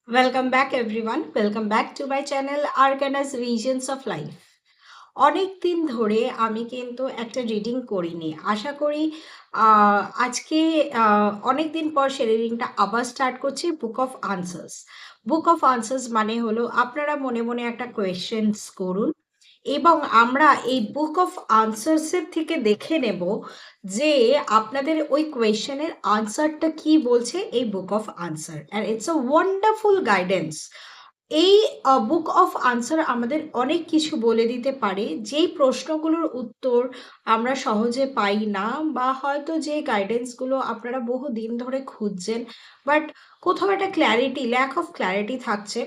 Welcome back, everyone. Welcome back to my channel Arcana's Visions of Life. অনেক দিন ধরে আমি কিন্তু একটা রিডিং করিনি। আশা করি আজকে অনেক দিন পর সে রিডিংটা আবার স্টার্ট করছি। Book of answers. Book of answers মানে হলো আপনারা মনে মনে একটা কোয়েশ্চেন্স করুন এবং আমরা এই বুক অফ আনসার্সের থেকে দেখে নেব যে আপনাদের ওই কোয়েশ্চেনের আনসারটা কি বলছে এই book of answer. And it's a wonderful guidance. এই বুক অফ আনসার আমাদের অনেক কিছু বলে দিতে পারে, যেই প্রশ্নগুলোর উত্তর আমরা সহজে পাই না, বা হয়তো যে গাইডেন্সগুলো আপনারা বহু দিন ধরে খুঁজছেন, বাট কোথাও একটা ক্ল্যারিটি, ল্যাক অফ ক্ল্যারিটি থাকছে।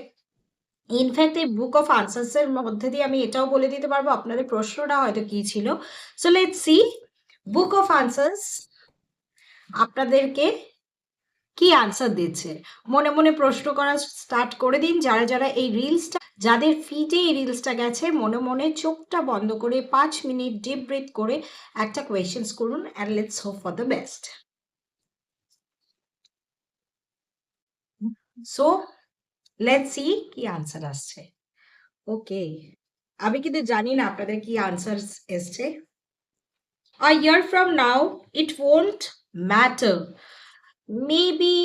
ইনফ্যাক্ট এই বুক অফ আনসার্স এর মধ্যে দিয়ে আমি এটাও বলে দিতে পারবো আপনাদের প্রশ্নটা হয়তো কি ছিল। So let's see book of answers আপনাদেরকে কি আনসার দিচ্ছে। মনে মনে প্রশ্ন করা স্টার্ট করে দিন। যারা যারা এই রিলসটা, যাদের ফিডে এই রিলসটা গেছে, মনে মনে চোখটা বন্ধ করে 5 মিনিট ডিপ ব্রিথ করে একটা কোয়েশ্চেন্স করুন, and let's hope for the best. So let's see কি আনসার আসছে। ওকে, আমি কিন্তু জানি না আপনাদের কি আনসার এসছে। A year from now it won't matter. Maybe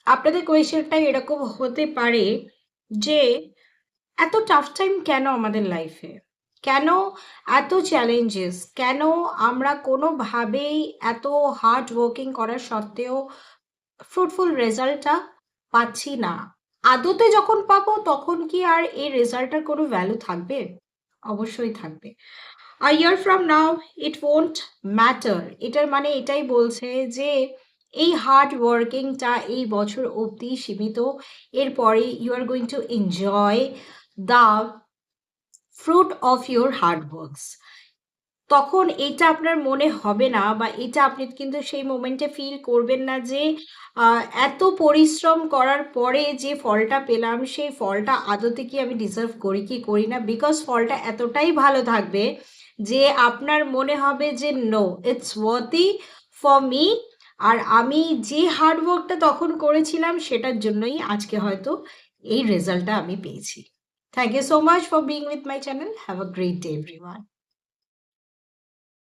আপনাদের কোয়েশ্চেনটা এরকম হতে পারে যে এত টাফ টাইম কেন আমাদের লাইফে, কেন এত চ্যালেঞ্জেস, কেন আমরা কোনোভাবেই এত হার্ড ওয়ার্কিং করার সত্ত্বেও ফ্রুটফুল রেজাল্টটা পাচ্ছি না। আদতে যখন পাবো তখন কি আর এই রেজাল্টটার কোনো ভ্যালু থাকবে? অবশ্যই থাকবে। A year from now it won't matter, এটার মানে এটাই বলছে যে এই হার্ড ওয়ার্কিংটা এই বছর অবধি সীমিত। এরপরে you are going to enjoy the fruit of your hard works. তখন এটা আপনার মনে হবে না, বা এটা আপনি কিন্তু সেই মোমেন্টে ফিল করবেন না যে এত পরিশ্রম করার পরে যে ফলটা পেলাম সেই ফলটা আদতে কি আমি ডিজার্ভ করি কি করি না, বিকজ ফলটা এতটাই ভালো থাকবে যে আপনার মনে হবে যে no, it's worthy for me. আর আমি যে হার্ড ওয়ার্কটা তখন করেছিলাম সেটার জন্যই আজকে হয়তো এই রেজাল্টটা আমি পেয়েছি। Thank you so much for being with my channel. Have a great day everyone.